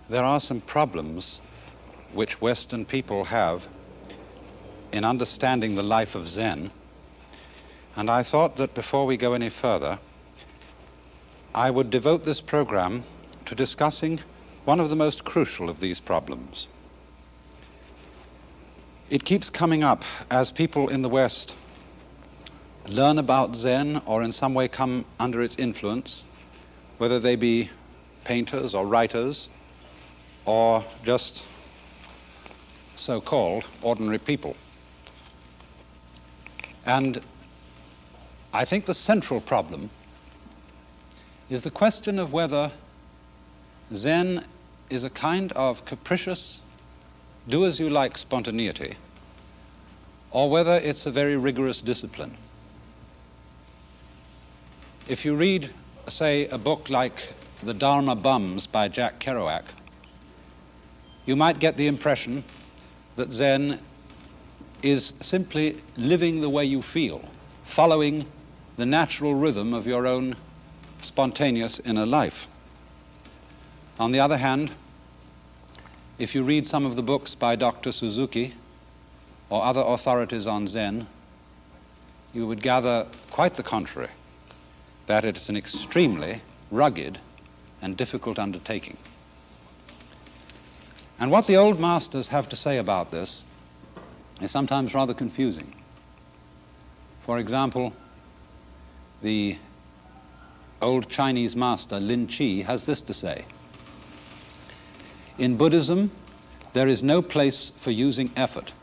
there are some problems which Western people have in understanding the life of Zen, and I thought that before we go any further, I would devote this program to discussing one of the most crucial of these problems. It keeps coming up as people in the West learn about Zen or in some way come under its influence, whether they be painters or writers or just so-called ordinary people. And I think the central problem is the question of whether Zen is a kind of capricious, do-as-you-like spontaneity, or whether it's a very rigorous discipline. If you read, say, a book like The Dharma Bums by Jack Kerouac, you might get the impression that Zen is simply living the way you feel, following the natural rhythm of your own spontaneous inner life. On the other hand, if you read some of the books by Dr. Suzuki or other authorities on Zen, you would gather quite the contrary, that it's an extremely rugged and difficult undertaking. And what the old masters have to say about this is sometimes rather confusing. For example, the old Chinese master Lin Chi has this to say: in Buddhism, there is no place for using effort.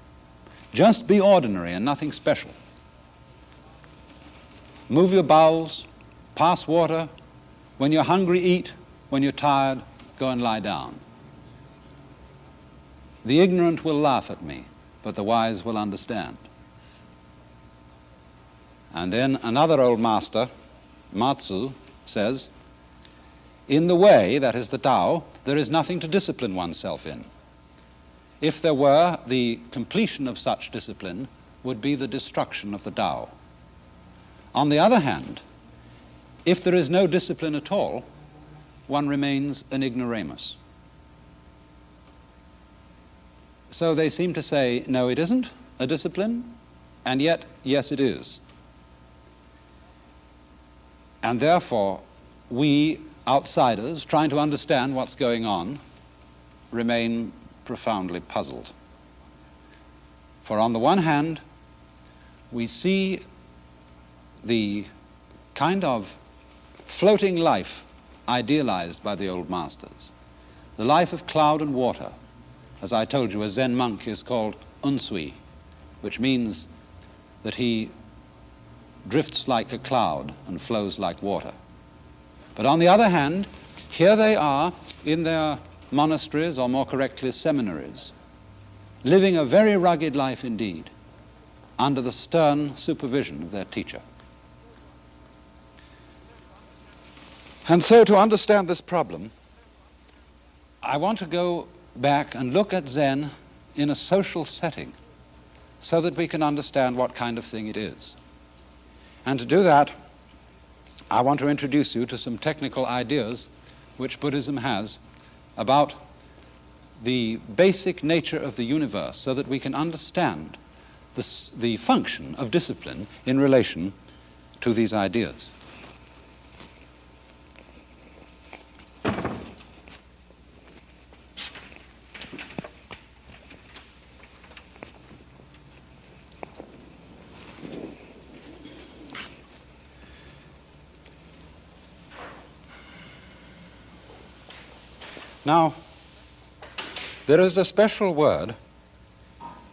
Just be ordinary and nothing special. Move your bowels, pass water. When you're hungry, eat. When you're tired, go and lie down. The ignorant will laugh at me, but the wise will understand. And then another old master, Matsu, says, in the way, that is the Tao, there is nothing to discipline oneself in. If there were, the completion of such discipline would be the destruction of the Tao. On the other hand, if there is no discipline at all, one remains an ignoramus. So they seem to say, no, it isn't a discipline, and yet, yes, it is. And therefore, we outsiders, trying to understand what's going on, remain profoundly puzzled. For on the one hand, we see the kind of floating life idealized by the old masters, the life of cloud and water. As I told you, a Zen monk is called unsui, which means that he drifts like a cloud and flows like water. But on the other hand, here they are in their monasteries, or more correctly seminaries, living a very rugged life indeed, under the stern supervision of their teacher. And so to understand this problem, I want to go back and look at Zen in a social setting so that we can understand what kind of thing it is. And to do that, I want to introduce you to some technical ideas which Buddhism has about the basic nature of the universe so that we can understand the function of discipline in relation to these ideas. Now, there is a special word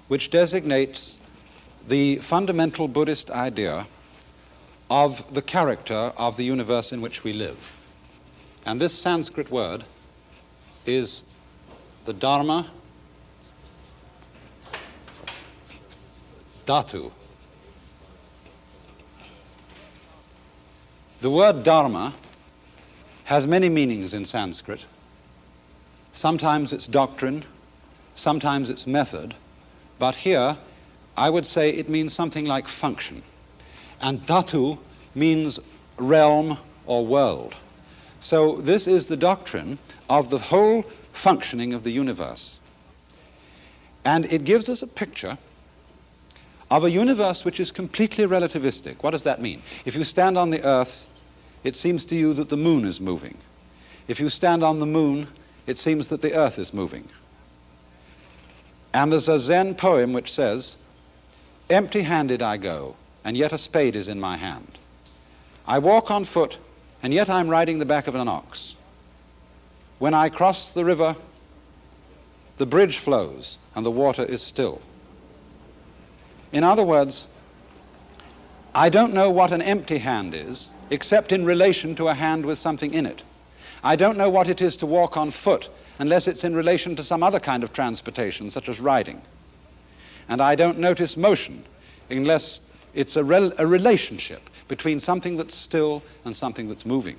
which designates the fundamental Buddhist idea of the character of the universe in which we live. And this Sanskrit word is the Dharma Dhatu. The word Dharma has many meanings in Sanskrit. Sometimes it's doctrine, sometimes it's method, but here I would say it means something like function. And dhatu means realm or world. So this is the doctrine of the whole functioning of the universe. And it gives us a picture of a universe which is completely relativistic. What does that mean? If you stand on the earth, it seems to you that the moon is moving. If you stand on the moon, it seems that the earth is moving. And there's a Zen poem which says, "Empty-handed I go, and yet a spade is in my hand. I walk on foot, and yet I'm riding the back of an ox. When I cross the river, the bridge flows, and the water is still." In other words, I don't know what an empty hand is, except in relation to a hand with something in it. I don't know what it is to walk on foot, unless it's in relation to some other kind of transportation, such as riding. And I don't notice motion, unless it's a relationship between something that's still and something that's moving.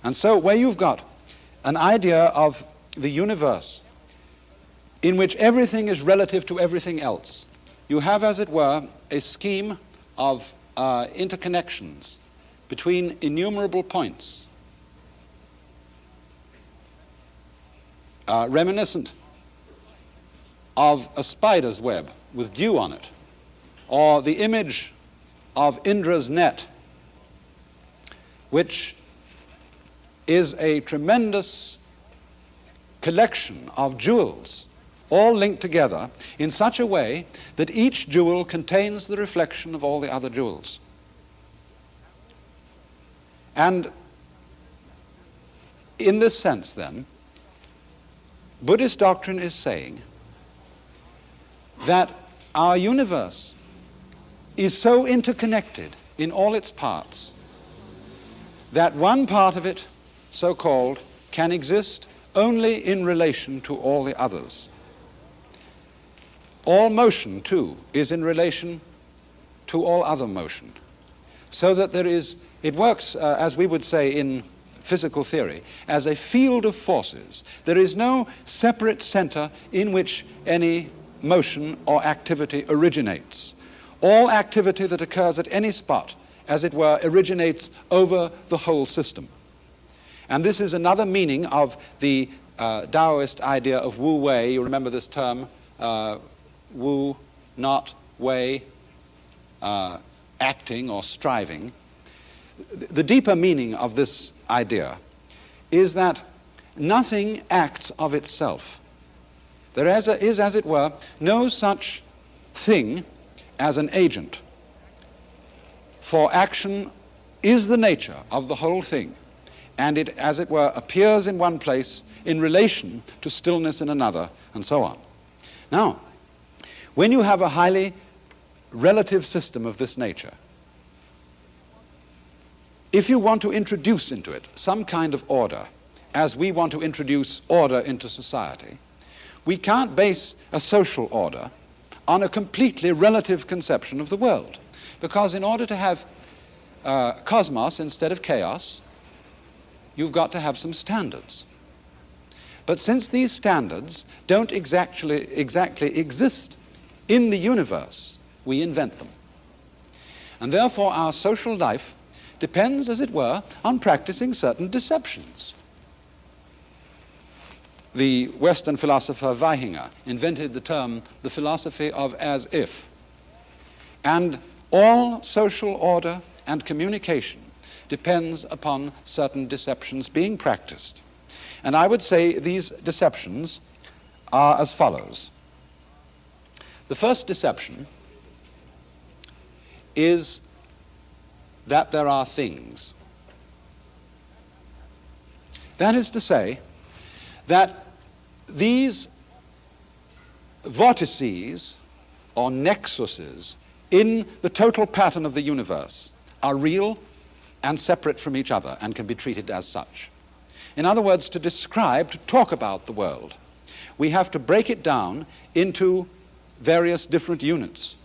And so where you've got an idea of the universe in which everything is relative to everything else, you have, as it were, a scheme of interconnections between innumerable points, reminiscent of a spider's web with dew on it, or the image of Indra's net, which is a tremendous collection of jewels, all linked together in such a way that each jewel contains the reflection of all the other jewels. And in this sense, then, Buddhist doctrine is saying that our universe is so interconnected in all its parts that one part of it, so-called, can exist only in relation to all the others. All motion, too, is in relation to all other motion, so that there is, it works, as we would say in physical theory, as a field of forces. There is no separate center in which any motion or activity originates. All activity that occurs at any spot, as it were, originates over the whole system. And this is another meaning of the Taoist idea of Wu Wei. You remember this term, Wu, not Wei, acting or striving. The deeper meaning of this idea is that nothing acts of itself. There is, as it were, no such thing as an agent. For action is the nature of the whole thing, and it, as it were, appears in one place in relation to stillness in another, and so on. Now, when you have a highly relative system of this nature, if you want to introduce into it some kind of order, as we want to introduce order into society, we can't base a social order on a completely relative conception of the world. Because in order to have cosmos instead of chaos, you've got to have some standards. But since these standards don't exactly exist in the universe, we invent them. And therefore our social life depends, as it were, on practicing certain deceptions. The Western philosopher Weihinger invented the term, the philosophy of as if. And all social order and communication depends upon certain deceptions being practiced. And I would say these deceptions are as follows. The first deception is that there are things. That is to say, that these vortices or nexuses in the total pattern of the universe are real and separate from each other and can be treated as such. In other words, to describe, to talk about the world, we have to break it down into various different units.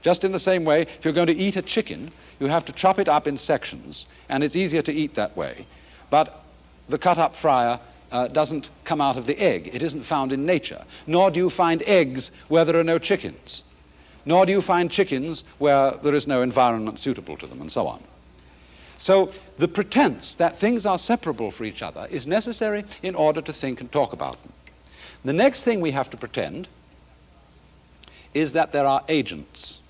Just in the same way, if you're going to eat a chicken, you have to chop it up in sections, and it's easier to eat that way. But the cut-up fryer doesn't come out of the egg. It isn't found in nature. Nor do you find eggs where there are no chickens. Nor do you find chickens where there is no environment suitable to them, and so on. So the pretense that things are separable from each other is necessary in order to think and talk about them. The next thing we have to pretend is that there are agents.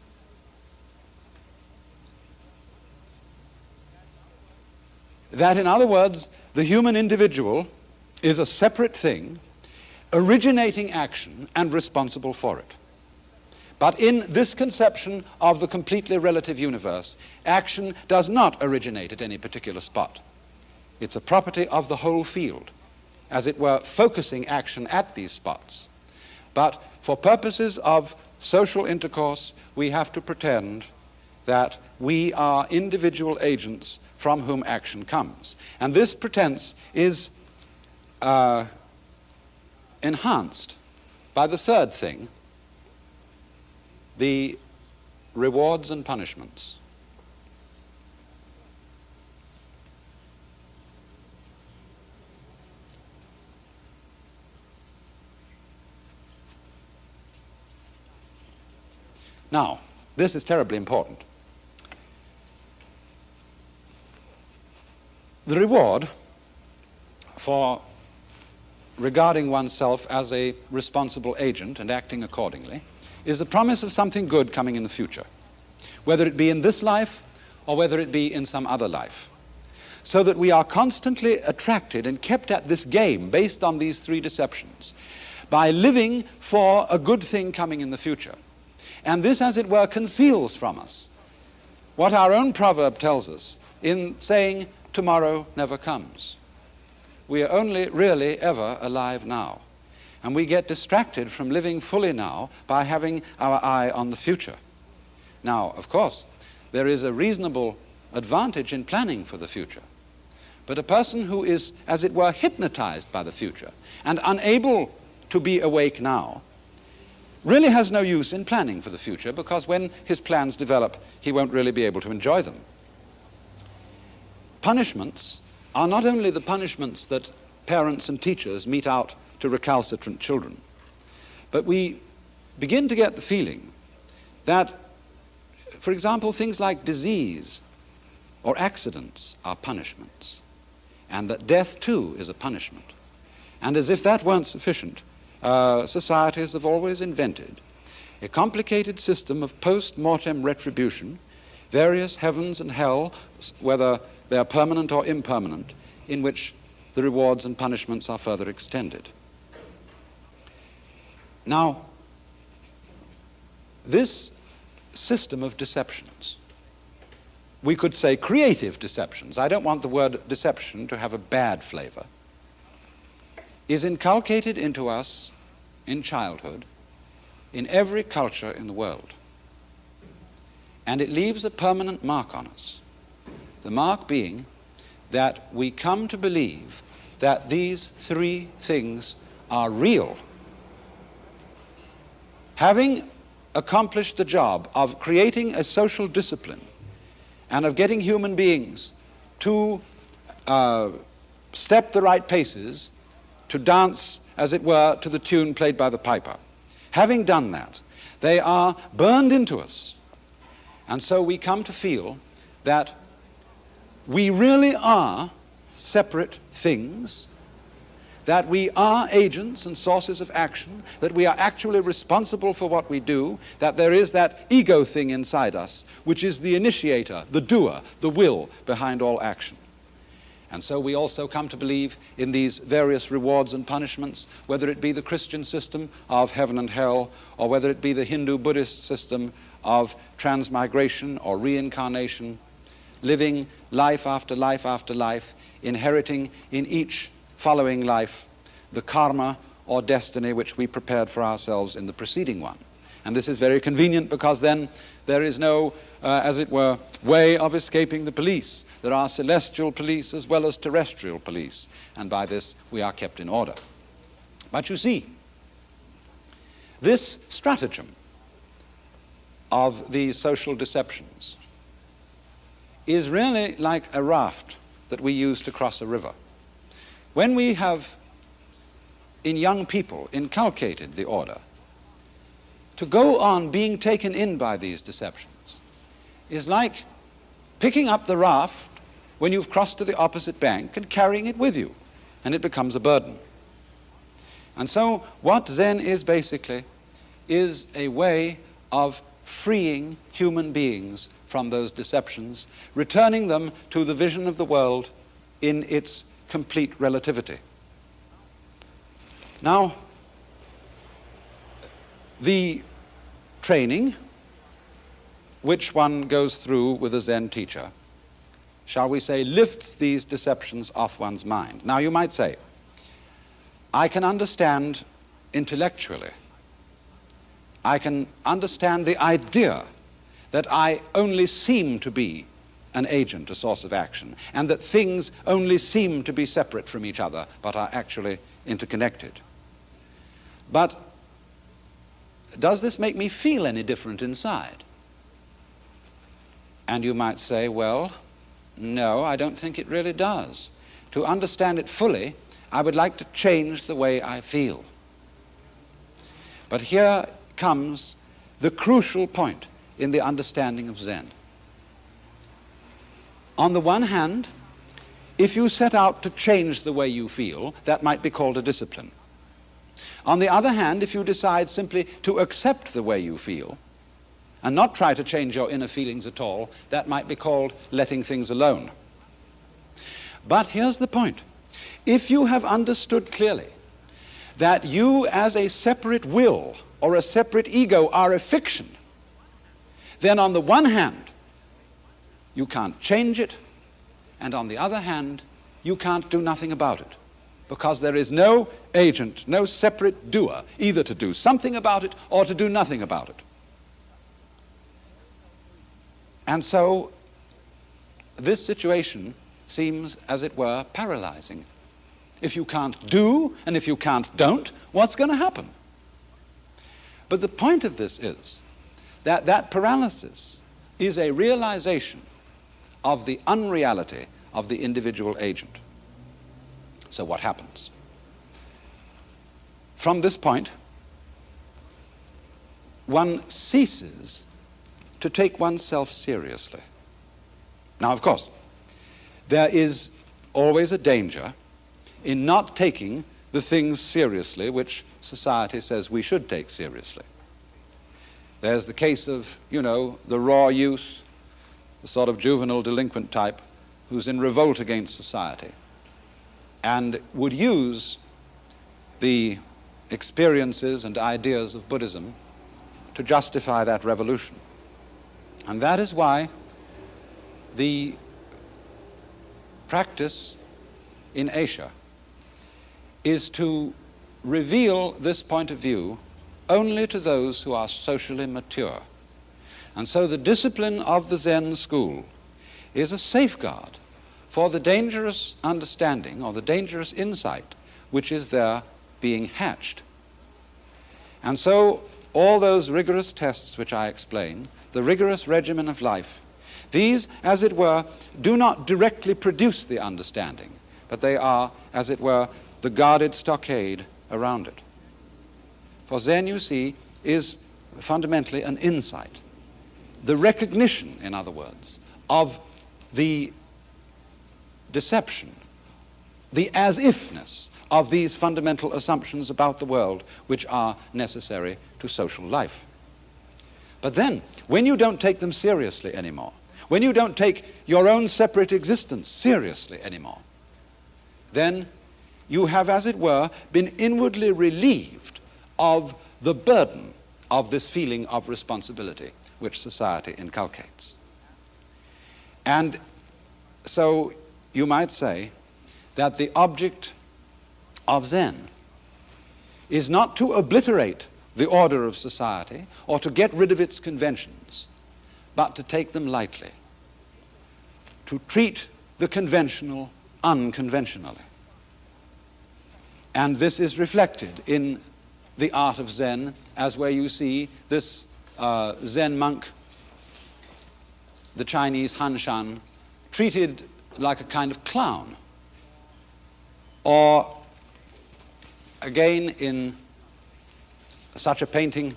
That, in other words, the human individual is a separate thing, originating action and responsible for it. But in this conception of the completely relative universe, action does not originate at any particular spot. It's a property of the whole field, as it were, focusing action at these spots. But for purposes of social intercourse, we have to pretend that we are individual agents from whom action comes. And this pretense is enhanced by the third thing, the rewards and punishments. Now, this is terribly important. The reward for regarding oneself as a responsible agent and acting accordingly is the promise of something good coming in the future, whether it be in this life or whether it be in some other life, so that we are constantly attracted and kept at this game based on these three deceptions by living for a good thing coming in the future. And this, as it were, conceals from us what our own proverb tells us in saying, tomorrow never comes. We are only really ever alive now. And we get distracted from living fully now by having our eye on the future. Now, of course, there is a reasonable advantage in planning for the future. But a person who is, as it were, hypnotized by the future and unable to be awake now really has no use in planning for the future, because when his plans develop, he won't really be able to enjoy them. Punishments are not only the punishments that parents and teachers mete out to recalcitrant children, but we begin to get the feeling that, for example, things like disease or accidents are punishments, and that death too is a punishment. And as if that weren't sufficient, societies have always invented a complicated system of post-mortem retribution, various heavens and hell, whether they are permanent or impermanent, in which the rewards and punishments are further extended. Now, this system of deceptions, we could say creative deceptions, I don't want the word deception to have a bad flavor, is inculcated into us in childhood in every culture in the world. And it leaves a permanent mark on us. The mark being that we come to believe that these three things are real. Having accomplished the job of creating a social discipline and of getting human beings to step the right paces, to dance, as it were, to the tune played by the piper. Having done that, they are burned into us. And so we come to feel that we really are separate things, that we are agents and sources of action, that we are actually responsible for what we do, that there is that ego thing inside us, which is the initiator, the doer, the will behind all action. And so we also come to believe in these various rewards and punishments, whether it be the Christian system of heaven and hell, or whether it be the Hindu-Buddhist system of transmigration or reincarnation, living life after life after life, inheriting in each following life the karma or destiny which we prepared for ourselves in the preceding one. And this is very convenient, because then there is no, as it were, way of escaping the police. There are celestial police as well as terrestrial police, and by this we are kept in order. But you see, this stratagem of these social deceptions is really like a raft that we use to cross a river. When we have in young people inculcated the order to go on being taken in by these deceptions is like picking up the raft when you've crossed to the opposite bank and carrying it with you, and it becomes a burden. And so what Zen is basically is a way of freeing human beings from those deceptions, returning them to the vision of the world in its complete relativity. Now, the training which one goes through with a Zen teacher, shall we say, lifts these deceptions off one's mind. Now, you might say, I can understand intellectually, I can understand the idea that I only seem to be an agent, a source of action, and that things only seem to be separate from each other, but are actually interconnected. But does this make me feel any different inside? And you might say, well, no, I don't think it really does. To understand it fully, I would like to change the way I feel. But here comes the crucial point in the understanding of Zen. On the one hand, if you set out to change the way you feel, that might be called a discipline. On the other hand, if you decide simply to accept the way you feel and not try to change your inner feelings at all, that might be called letting things alone. But here's the point. If you have understood clearly that you as a separate will or a separate ego are a fiction, then on the one hand, you can't change it, and on the other hand, you can't do nothing about it, because there is no agent, no separate doer, either to do something about it or to do nothing about it. And so this situation seems, as it were, paralyzing. If you can't do, and if you can't don't, what's going to happen? But the point of this is that that paralysis is a realization of the unreality of the individual agent. So what happens? From this point, one ceases to take oneself seriously. Now, of course, there is always a danger in not taking the things seriously which society says we should take seriously. There's the case of, you know, the raw youth, the sort of juvenile delinquent type who's in revolt against society and would use the experiences and ideas of Buddhism to justify that revolution. And that is why the practice in Asia is to reveal this point of view only to those who are socially mature. And so the discipline of the Zen school is a safeguard for the dangerous understanding or the dangerous insight which is there being hatched. And so all those rigorous tests which I explain, the rigorous regimen of life, these, as it were, do not directly produce the understanding, but they are, as it were, the guarded stockade around it. For Zen, you see, is fundamentally an insight. The recognition, in other words, of the deception, the as-ifness of these fundamental assumptions about the world which are necessary to social life. But then, when you don't take them seriously anymore, when you don't take your own separate existence seriously anymore, then you have, as it were, been inwardly relieved of the burden of this feeling of responsibility which society inculcates. And so you might say that the object of Zen is not to obliterate the order of society or to get rid of its conventions, but to take them lightly, to treat the conventional unconventionally. And this is reflected in the art of Zen, as where you see this Zen monk, the Chinese Hanshan, treated like a kind of clown. Or again in such a painting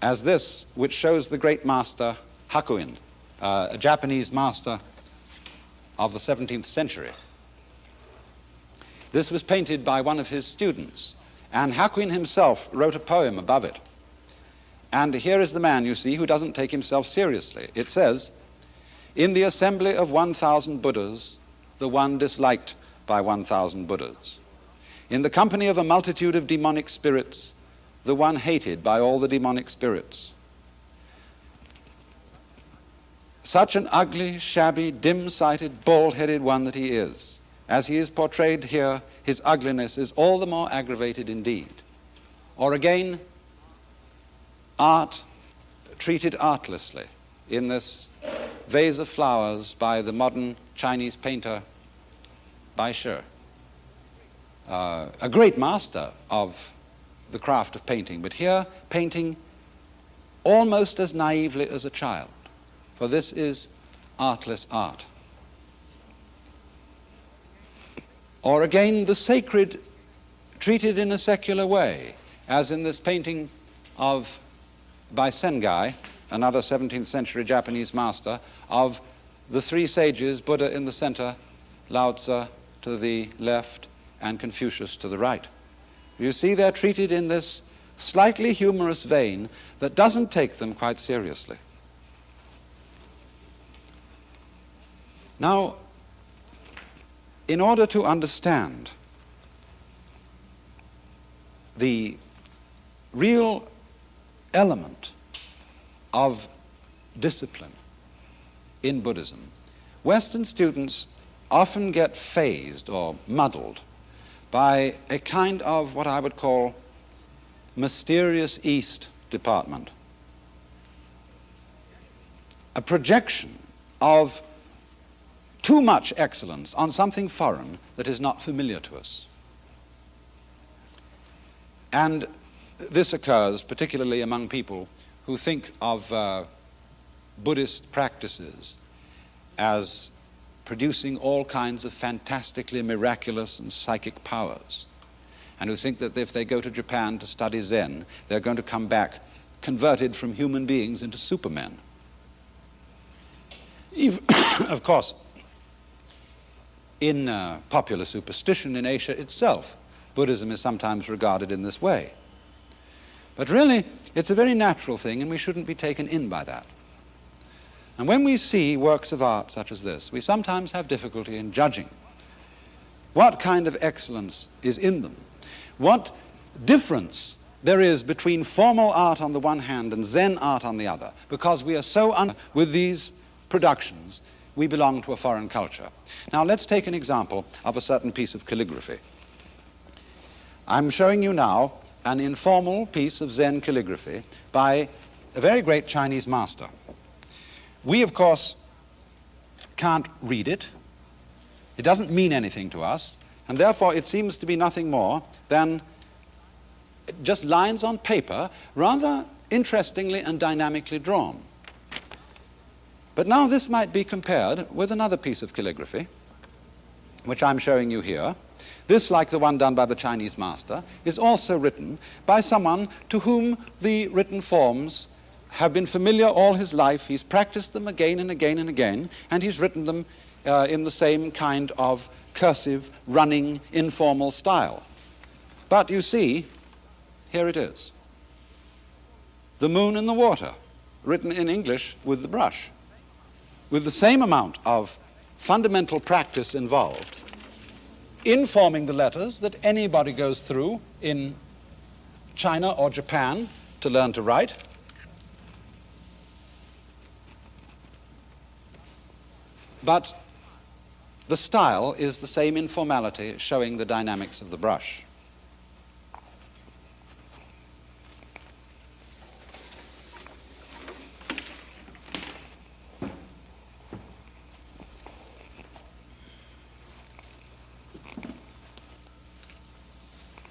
as this, which shows the great master Hakuin, a Japanese master of the 17th century. This was painted by one of his students, and Hakuin himself wrote a poem above it. And here is the man, you see, who doesn't take himself seriously. It says, "In the assembly of 1,000 Buddhas, the one disliked by 1,000 Buddhas. In the company of a multitude of demonic spirits, the one hated by all the demonic spirits. Such an ugly, shabby, dim-sighted, bald-headed one that he is. As he is portrayed here, his ugliness is all the more aggravated indeed." Or again, art treated artlessly in this vase of flowers by the modern Chinese painter Bai Shi, a great master of the craft of painting, but here painting almost as naively as a child, for this is artless art. Or again, the sacred treated in a secular way, as in this painting by Sengai, another 17th century Japanese master, of the three sages, Buddha in the center, Lao Tzu to the left, and Confucius to the right. You see, they're treated in this slightly humorous vein that doesn't take them quite seriously. Now, in order to understand the real element of discipline in Buddhism, Western students often get phased or muddled by a kind of what I would call mysterious East department, a projection of too much excellence on something foreign that is not familiar to us. And this occurs particularly among people who think of Buddhist practices as producing all kinds of fantastically miraculous and psychic powers, and who think that if they go to Japan to study Zen, they're going to come back converted from human beings into supermen. Of course, in popular superstition in Asia itself, Buddhism is sometimes regarded in this way. But really, it's a very natural thing, and we shouldn't be taken in by that. And when we see works of art such as this, we sometimes have difficulty in judging what kind of excellence is in them, what difference there is between formal art on the one hand and Zen art on the other, because we are so with these productions, we belong to a foreign culture. Now let's take an example of a certain piece of calligraphy. I'm showing you now an informal piece of Zen calligraphy by a very great Chinese master. We, of course, can't read it. It doesn't mean anything to us, and therefore it seems to be nothing more than just lines on paper, rather interestingly and dynamically drawn. But now this might be compared with another piece of calligraphy, which I'm showing you here. This, like the one done by the Chinese master, is also written by someone to whom the written forms have been familiar all his life. He's practiced them again and again and again, and he's written them in the same kind of cursive, running, informal style. But you see, here it is. The moon and the water, written in English with the brush, with the same amount of fundamental practice involved in forming the letters that anybody goes through in China or Japan to learn to write. But the style is the same informality, showing the dynamics of the brush.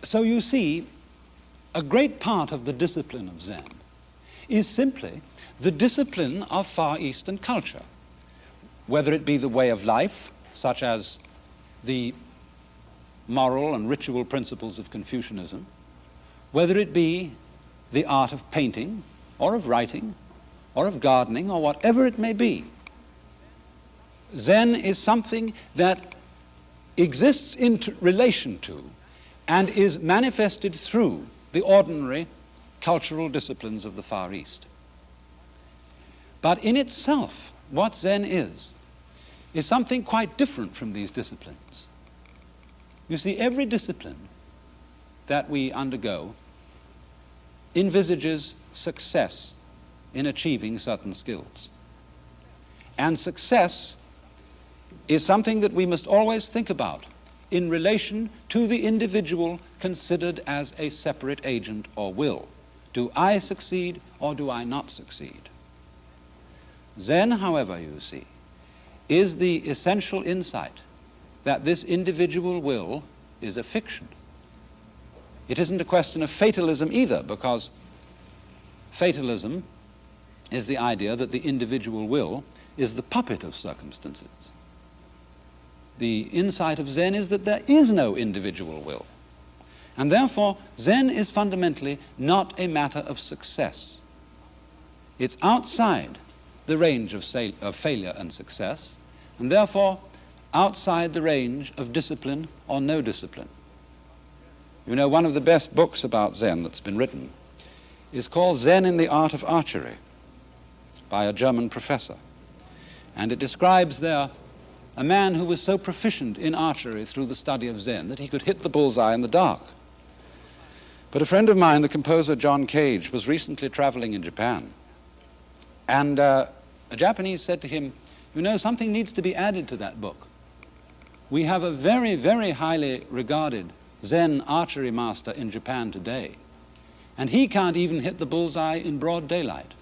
So you see, a great part of the discipline of Zen is simply the discipline of Far Eastern culture, whether it be the way of life, such as the moral and ritual principles of Confucianism, whether it be the art of painting, or of writing, or of gardening, or whatever it may be. Zen is something that exists in relation to and is manifested through the ordinary cultural disciplines of the Far East. But in itself, what Zen is something quite different from these disciplines. You see, every discipline that we undergo envisages success in achieving certain skills. And success is something that we must always think about in relation to the individual considered as a separate agent or will. Do I succeed or do I not succeed? Zen, however, you see, is the essential insight that this individual will is a fiction. It isn't a question of fatalism either, because fatalism is the idea that the individual will is the puppet of circumstances. The insight of Zen is that there is no individual will. And therefore, Zen is fundamentally not a matter of success. It's outside the range of failure and success, and therefore outside the range of discipline or no discipline. You know, one of the best books about Zen that's been written is called Zen in the Art of Archery by a German professor. And it describes there a man who was so proficient in archery through the study of Zen that he could hit the bullseye in the dark. But a friend of mine, the composer John Cage, was recently traveling in Japan. And a Japanese said to him, you know, something needs to be added to that book. We have a very, very highly regarded Zen archery master in Japan today, and he can't even hit the bullseye in broad daylight.